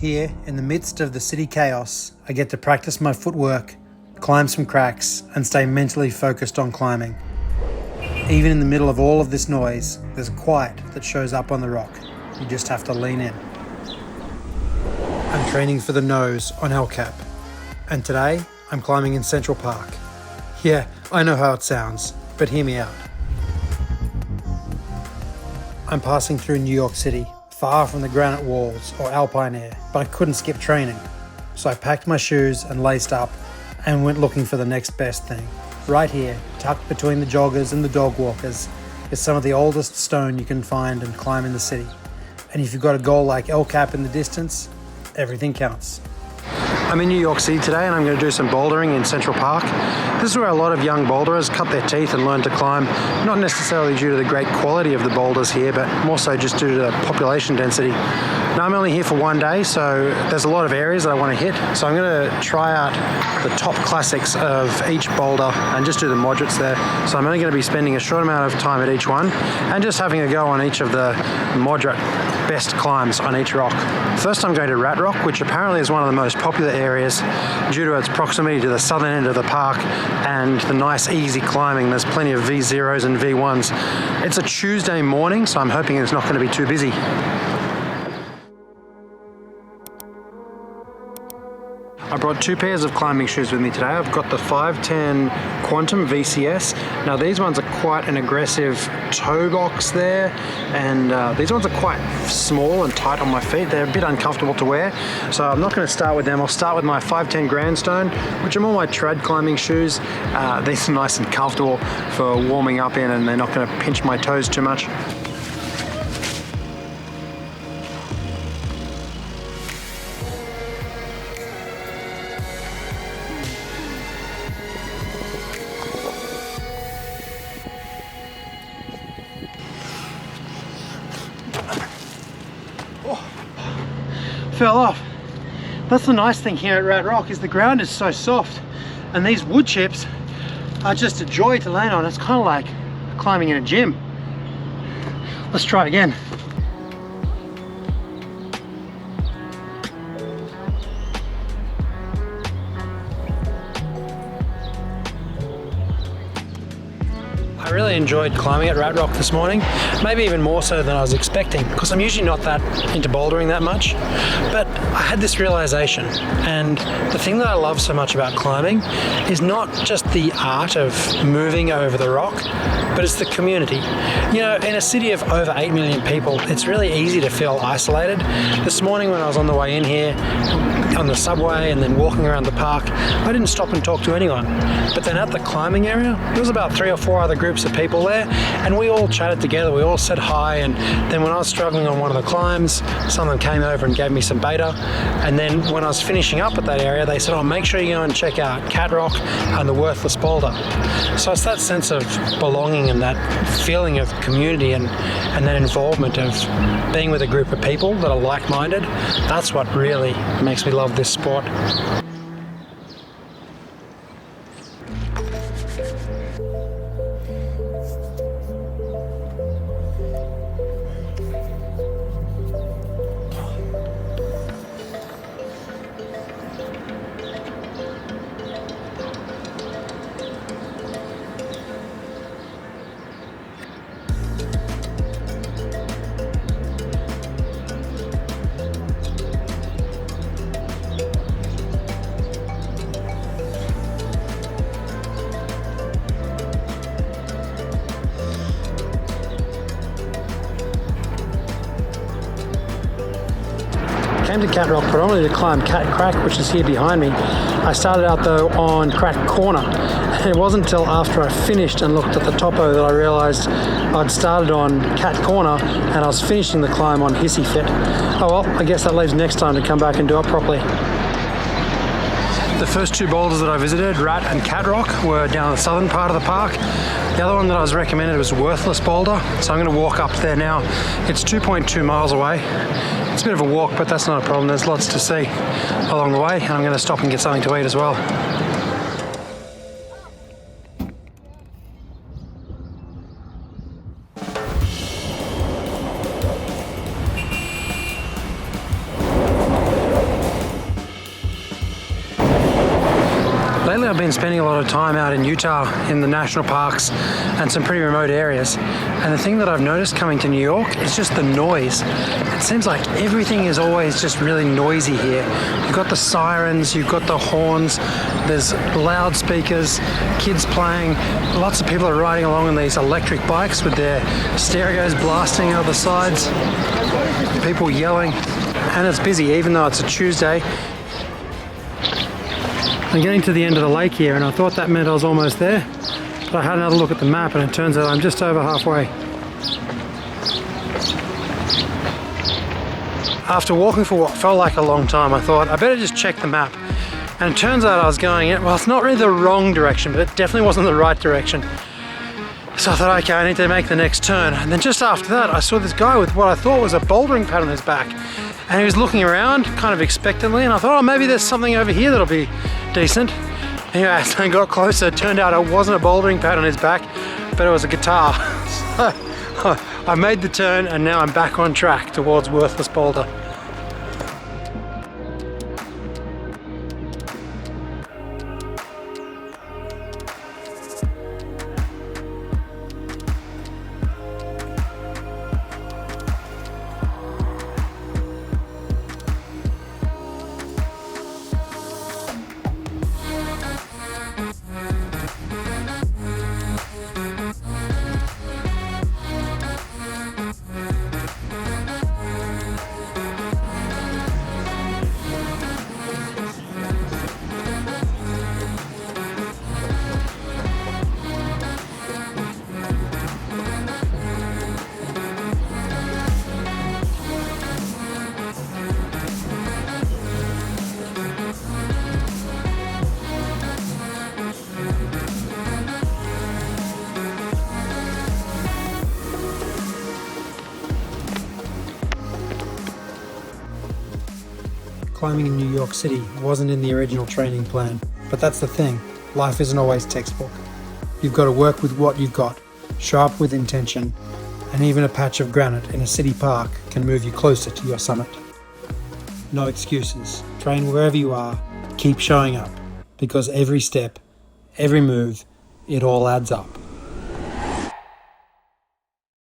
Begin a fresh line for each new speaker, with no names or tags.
Here, in the midst of the city chaos, I get to practice my footwork, climb some cracks, and stay mentally focused on climbing. Even in the middle of all of this noise, there's a quiet that shows up on the rock. You just have to lean in. I'm training for the nose on El Cap, and today I'm climbing in Central Park. Yeah, I know how it sounds, but hear me out. I'm passing through New York City, far from the granite walls or alpine air, but I couldn't skip training. So I packed my shoes and laced up and went looking for the next best thing. Right here, tucked between the joggers and the dog walkers, is some of the oldest stone you can find and climb in the city. And if you've got a goal like El Cap in the distance, everything counts. I'm in New York City today and I'm going to do some bouldering in Central Park. This is where a lot of young boulderers cut their teeth and learn to climb, not necessarily due to the great quality of the boulders here, but more so just due to the population density. Now I'm only here for one day, so there's a lot of areas that I want to hit. So I'm going to try out the top classics of each boulder and just do the moderates there. So I'm only going to be spending a short amount of time at each one and just having a go on each of the moderate best climbs on each rock. First I'm going to Rat Rock, which apparently is one of the most popular areas due to its proximity to the southern end of the park and the nice easy climbing. There's plenty of V0s and V1s. It's a Tuesday morning, so I'm hoping it's not going to be too busy. I brought two pairs of climbing shoes with me today. I've got the 510 Quantum VCS. Now these ones are quite an aggressive toe box there, and these ones are quite small and tight on my feet. They're a bit uncomfortable to wear, so I'm not going to start with them. I'll start with my 510 Grandstone, which are more my trad climbing shoes. These are nice and comfortable for warming up in, and they're not going to pinch my toes too much. Fell off. That's the nice thing here at Rat Rock, is the ground is so soft and these wood chips are just a joy to land on. It's kind of like climbing in a gym. Let's try again. I really enjoyed climbing at Rat Rock this morning, maybe even more so than I was expecting, because I'm usually not that into bouldering that much. But I had this realization, and the thing that I love so much about climbing is not just the art of moving over the rock, but it's the community. You know, in a city of over 8 million people, it's really easy to feel isolated. This morning when I was on the way in here, on the subway and then walking around the park, I didn't stop and talk to anyone. But then at the climbing area, there was about 3 or 4 other groups of people there, and we all chatted together, we all said hi, and then when I was struggling on one of the climbs, someone came over and gave me some beta, and then when I was finishing up at that area, they said, oh, make sure you go and check out Cat Rock and the Worthless Boulder. So it's that sense of belonging and that feeling of community and that involvement of being with a group of people that are like-minded. That's what really makes me love this sport. I came to Cat Rock predominantly to climb Cat Crack, which is here behind me. I started out though on Crack Corner. It wasn't until after I finished and looked at the topo that I realised I'd started on Cat Corner and I was finishing the climb on Hissy Fit. Oh well, I guess that leaves next time to come back and do it properly. The first two boulders that I visited, Rat and Cat Rock, were down the southern part of the park. The other one that I was recommended was Worthless Boulder, so I'm going to walk up there now. It's 2.2 miles away. It's a bit of a walk, but that's not a problem. There's lots to see along the way, and I'm going to stop and get something to eat as well. Lately I've been spending a lot of time out in Utah in the national parks and some pretty remote areas, and the thing that I've noticed coming to New York is just the noise. It seems like everything is always just really noisy here. You've got the sirens, you've got the horns, there's loudspeakers, kids playing, lots of people are riding along on these electric bikes with their stereos blasting out the sides, people yelling, and it's busy even though it's a Tuesday. I'm getting to the end of the lake here and I thought that meant I was almost there, but I had another look at the map and it turns out I'm just over halfway. After walking for what felt like a long time, I thought I better just check the map, and it turns out I was going in, well, it's not really the wrong direction, but it definitely wasn't the right direction. So I thought, okay, I need to make the next turn, and then just after that I saw this guy with what I thought was a bouldering pad on his back, and he was looking around kind of expectantly, and I thought, oh, maybe there's something over here that'll be decent. Anyway, as I got closer, it turned out it wasn't a bouldering pad on his back, but it was a guitar. So I made the turn and now I'm back on track towards worthless Boulder. Climbing in New York City wasn't in the original training plan, but that's the thing, life isn't always textbook. You've got to work with what you've got, show up with intention, and even a patch of granite in a city park can move you closer to your summit. No excuses, train wherever you are, keep showing up, because every step, every move, it all adds up.